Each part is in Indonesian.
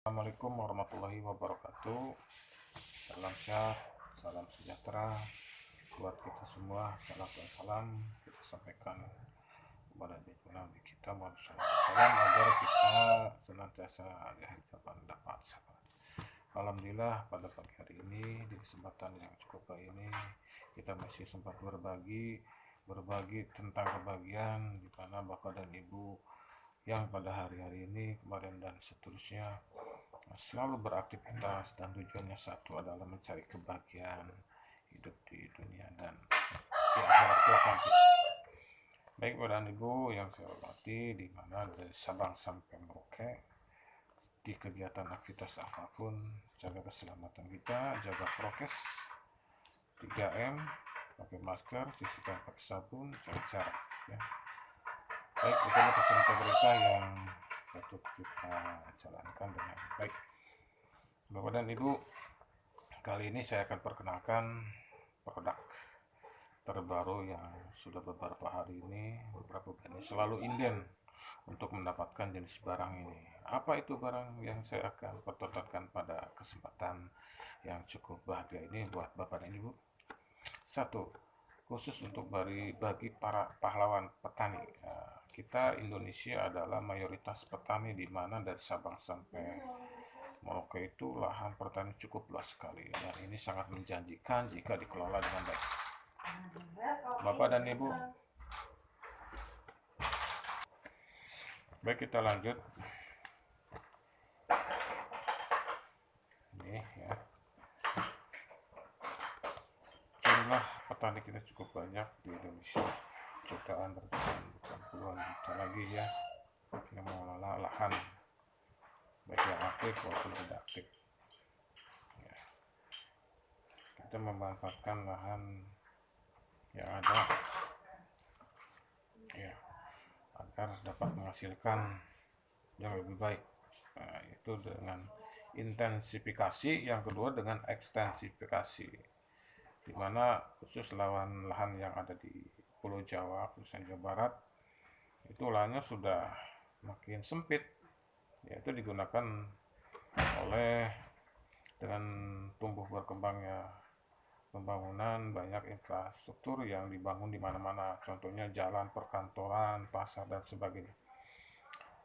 Assalamualaikum warahmatullahi wabarakatuh. Salam sehat, salam sejahtera buat kita semua. Salam dan salam kita sampaikan kepada Nabi kita Muhammad SAW agar kita senantiasa dihidupkan dapat sabar. Alhamdulillah pada pagi hari ini di kesempatan yang cukup baik ini kita masih sempat berbagi tentang kebahagiaan di mana Bapak dan Ibu yang pada hari-hari ini, kemarin dan seterusnya selalu beraktivitas dan tujuannya satu adalah mencari kebahagiaan hidup di dunia dan di akhirat kelak nanti. Baik Bapak dan Ibu yang saya hormati, di mana dari Sabang sampai Merauke di kegiatan aktivitas apapun, jaga keselamatan kita, jaga prokes 3M, pakai masker, cuci tangan pakai sabun, jaga jarak ya. Baik, itulah pesan pemerintah yang patut kita jalankan dengan baik. Bapak dan Ibu, kali ini saya akan perkenalkan produk terbaru yang sudah beberapa hari ini, beberapa bulan ini selalu inden untuk mendapatkan jenis barang ini. Apa itu barang yang saya akan pertontonkan pada kesempatan yang cukup bahagia ini buat Bapak dan Ibu? Satu, khusus untuk bagi para pahlawan petani. Kita Indonesia adalah mayoritas petani, di mana dari Sabang sampai Merauke itu lahan pertanian cukup luas sekali, dan ini sangat menjanjikan jika dikelola dengan baik. Bapak dan Ibu, baik kita lanjut. Ini ya, jumlah petani kita cukup banyak di Indonesia, jutaan, bukan puluhan juta lagi ya, yang mengelola lahan baik yang aktif maupun tidak aktif ya. Kita memanfaatkan lahan yang ada ya agar dapat menghasilkan yang lebih baik. Nah, itu dengan intensifikasi, yang kedua dengan ekstensifikasi, di mana khusus lahan yang ada di Pulau Jawa, khususnya Jawa Barat, itu lahannya sudah makin sempit, yaitu digunakan oleh dengan tumbuh berkembangnya pembangunan, banyak infrastruktur yang dibangun di mana-mana, contohnya jalan, perkantoran, pasar dan sebagainya.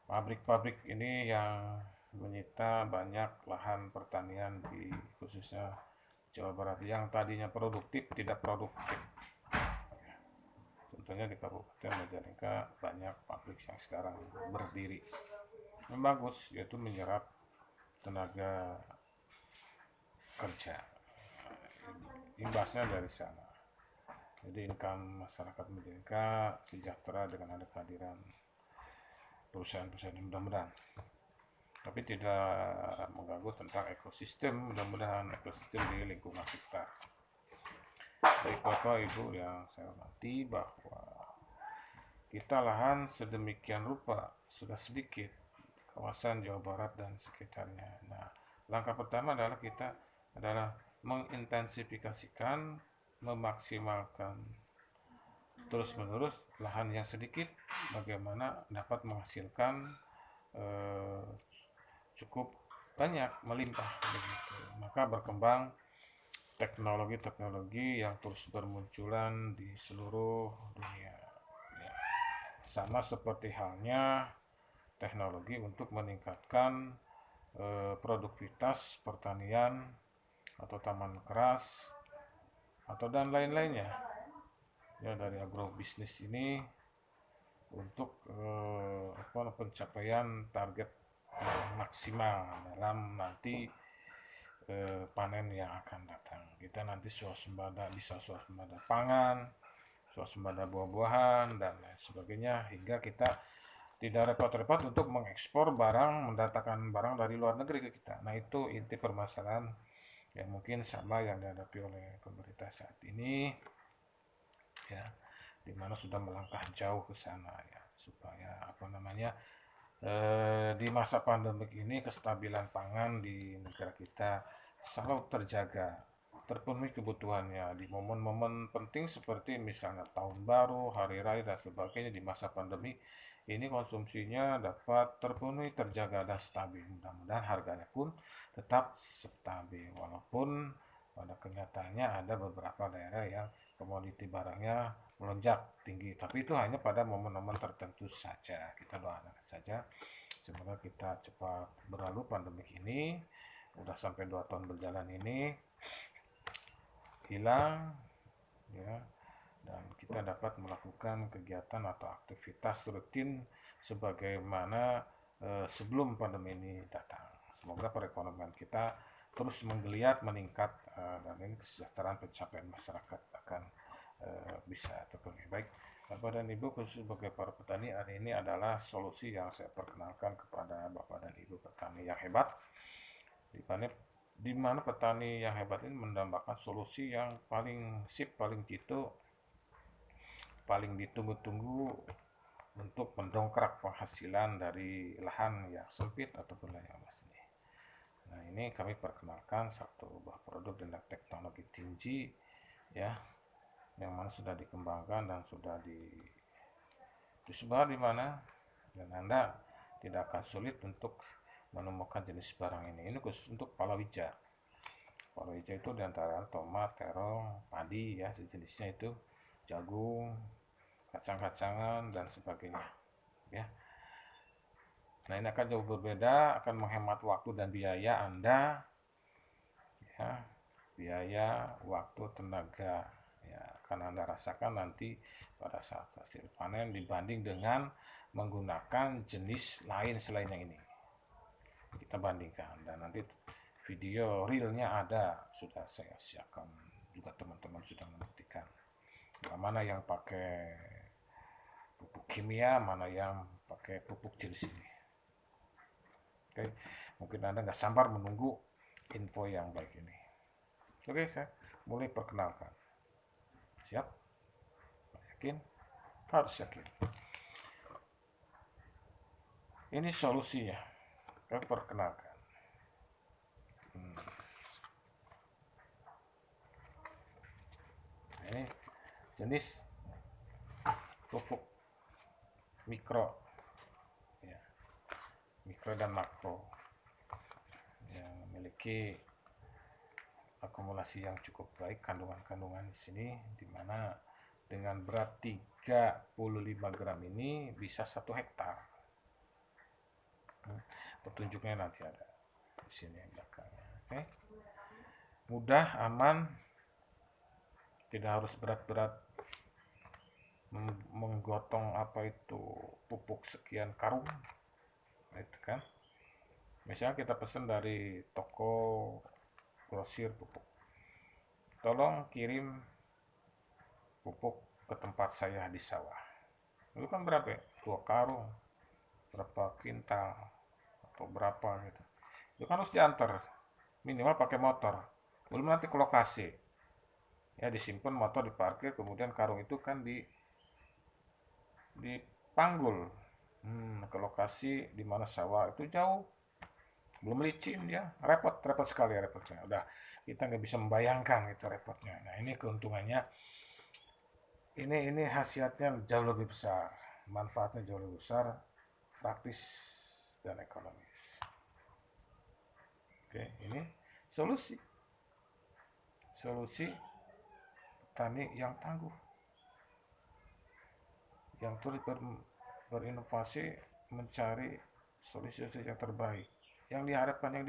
Pabrik-pabrik ini yang menyita banyak lahan pertanian di khususnya Jawa Barat, yang tadinya produktif tidak produktif. Contohnya di Kabupaten Majalengka banyak pabrik yang sekarang berdiri yang bagus, yaitu menyerap tenaga kerja. Imbasnya dari sana. Jadi income masyarakat Majalengka sejahtera dengan ada kehadiran perusahaan-perusahaan ini, mudah-mudahan. Tapi tidak mengganggu tentang ekosistem, mudah-mudahan ekosistem di lingkungan sekitar. Baik Bapak Ibu yang saya hormati, bahwa kita lahan sedemikian rupa sudah sedikit kawasan Jawa Barat dan sekitarnya. Nah, langkah pertama adalah kita mengintensifikasikan, memaksimalkan terus-menerus lahan yang sedikit, bagaimana dapat menghasilkan cukup banyak, melimpah begitu. Maka berkembang teknologi-teknologi yang terus bermunculan di seluruh dunia ya. Sama seperti halnya teknologi untuk meningkatkan produktivitas pertanian atau taman keras atau dan lain-lainnya ya, dari agrobisnis ini untuk pencapaian target maksimal dalam nanti panen yang akan datang. Kita nanti swasembada, bisa swasembada pangan, swasembada buah-buahan dan lain sebagainya, hingga kita tidak repot-repot untuk mengekspor barang, mendatangkan barang dari luar negeri ke kita. Nah, itu inti permasalahan yang mungkin sama yang dihadapi oleh pemerintah saat ini ya, dimana sudah melangkah jauh ke sana ya, supaya di masa pandemi ini kestabilan pangan di negara kita selalu terjaga terpenuhi kebutuhannya di momen-momen penting seperti misalnya tahun baru, hari raya dan sebagainya. Di masa pandemi ini konsumsinya dapat terpenuhi, terjaga dan stabil. Mudah-mudahan harganya pun tetap stabil walaupun pada kenyataannya ada beberapa daerah yang komoditi barangnya melonjak tinggi, tapi itu hanya pada momen-momen tertentu saja. Kita doakan saja semoga kita cepat berlalu pandemi ini. Udah sampai 2 tahun berjalan ini hilang ya, dan kita dapat melakukan kegiatan atau aktivitas rutin sebagaimana sebelum pandemi ini datang. Semoga perekonomian kita terus menggeliat, meningkat, dan ini kesejahteraan pencapaian masyarakat akan bisa terpenuhi. Baik, Bapak dan Ibu, khusus sebagai para petani, hari ini adalah solusi yang saya perkenalkan kepada Bapak dan Ibu petani yang hebat, di mana petani yang hebat ini mendambakan solusi yang paling sip, paling jitu, paling ditunggu-tunggu untuk mendongkrak penghasilan dari lahan yang sempit ataupun lahan yang luas ini. Nah, ini kami perkenalkan satu buah produk dengan teknologi tinggi ya, yang mana sudah dikembangkan dan sudah disebar di mana, dan Anda tidak akan sulit untuk menemukan jenis barang ini. Ini khusus untuk palawija. Palawija itu diantara tomat, terong, padi ya, sejenisnya itu, jagung, kacang-kacangan dan sebagainya ya. Nah, ini akan jauh berbeda, akan menghemat waktu dan biaya Anda ya, biaya, waktu, tenaga ya, akan Anda rasakan nanti pada saat hasil panen dibanding dengan menggunakan jenis lain selain yang ini. Kita bandingkan dan nanti video realnya ada, sudah saya siapkan juga, teman-teman sudah membuktikan mana yang pakai pupuk kimia, mana yang pakai pupuk jenis ini. Oke, mungkin Anda nggak sabar menunggu info yang baik ini. Oke, saya mulai perkenalkan. Siap? Yakin? Harus yakin. Ini solusinya. Saya perkenalkan. Ini jenis pupuk mikro ya, mikro dan makro yang memiliki akumulasi yang cukup baik, kandungan-kandungan di sini, dimana dengan berat 35 gram ini bisa 1 hektar. Petunjuknya nanti ada di sini belakangnya. Oke, mudah, aman, tidak harus berat-berat menggotong apa itu pupuk sekian karung, itu kan. Misalnya kita pesan dari toko grosir pupuk, tolong kirim pupuk ke tempat saya di sawah. Itu kan berapa ya? 2 karung, berapa kintal, atau berapa gitu. Itu kan harus diantar, minimal pakai motor. Belum nanti ke lokasi. Ya, disimpan, motor diparkir, kemudian karung itu kan dipanggul ke lokasi di mana sawah itu jauh, belum licin ya, repot sekali repotnya. Udah kita nggak bisa membayangkan itu repotnya. Nah, ini keuntungannya, ini khasiatnya jauh lebih besar, manfaatnya jauh lebih besar, praktis dan ekonomis. Oke, ini solusi petani yang tangguh, yang terus berinovasi mencari solusi yang terbaik, yang diharapkan,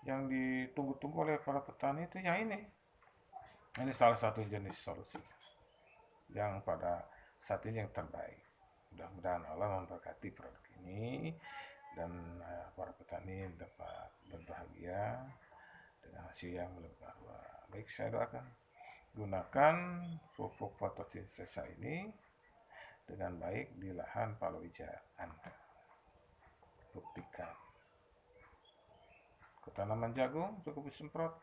yang ditunggu-tunggu oleh para petani itu ya ini salah satu jenis solusi yang pada saat ini yang terbaik. Mudah-mudahan Allah memberkati produk ini dan para petani dapat berbahagia dengan hasil yang melimpah ruah. Baik, saya doakan gunakan pupuk fotosintesa ini dengan baik di lahan palawija Anda. Buktikan. Ke tanaman jagung cukup disemprot,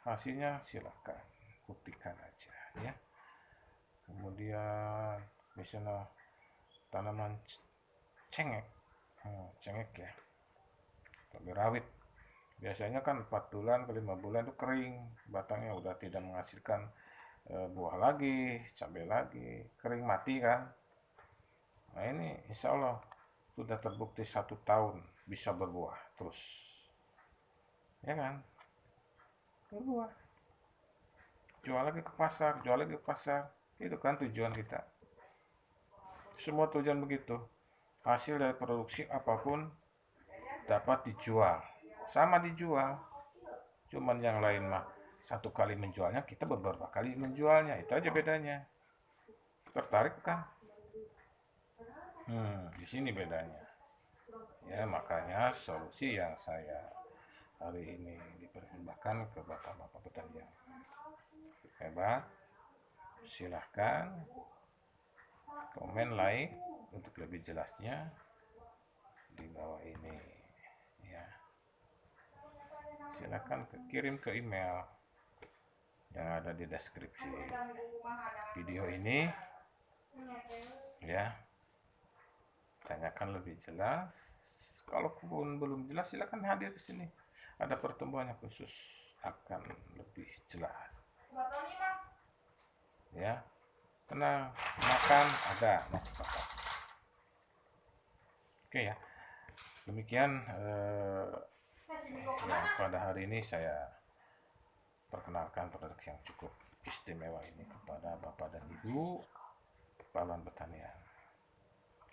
hasilnya silakan, buktikan aja ya. Kemudian misalnya tanaman cengek ya, cabai rawit, Biasanya kan 4 bulan ke 5 bulan itu kering, batangnya udah tidak menghasilkan buah lagi, cabai lagi, kering mati kan. Nah ini insya Allah sudah terbukti 1 tahun bisa berbuah terus, ya kan? Berbuah, jual lagi ke pasar, jual lagi ke pasar, itu kan tujuan kita. Semua tujuan begitu. Hasil dari produksi apapun dapat dijual, sama dijual. Cuman yang lain mah 1 kali menjualnya, kita beberapa kali menjualnya, itu aja bedanya. Tertarik kan? Di sini bedanya. Ya makanya solusi yang saya hari ini dipersembahkan ke bapak-bapak petani yang hebat. Silahkan komen like untuk lebih jelasnya di bawah ini. Ya, silahkan kirim ke email yang ada di deskripsi video ini. Ya, tanyakan lebih jelas. Kalau pun belum jelas, silakan hadir ke sini. Ada pertemuan yang khusus akan lebih jelas. Ya, tenang, makan ada nasi kotak. Oke ya, demikian yang pada hari ini saya perkenalkan produk yang cukup istimewa ini kepada Bapak dan Ibu Pahlawan Pertanian.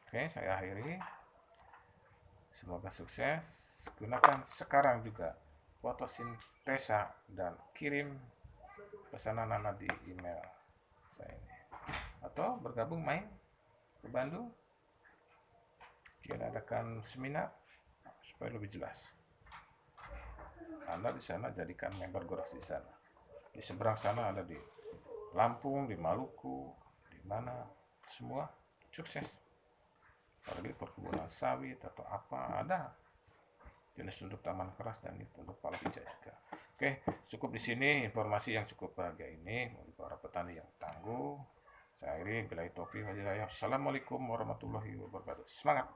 Oke, saya akhiri. Semoga sukses. Gunakan sekarang juga fotosintesa dan kirim pesanan Anda di email saya ini. Atau bergabung main ke Bandung. Kita adakan seminar supaya lebih jelas. Anda di sana jadikan member Goros di sana. Di seberang sana ada di Lampung, di Maluku, di mana semua sukses. Apalagi perkebunan sawit atau apa ada jenis untuk taman keras dan itu untuk palawija juga. Oke, cukup di sini informasi yang cukup bahagia ini bagi para petani yang tangguh. Saya akhiri, billahi taufiq wal hidayah. Assalamualaikum warahmatullahi wabarakatuh. Semangat.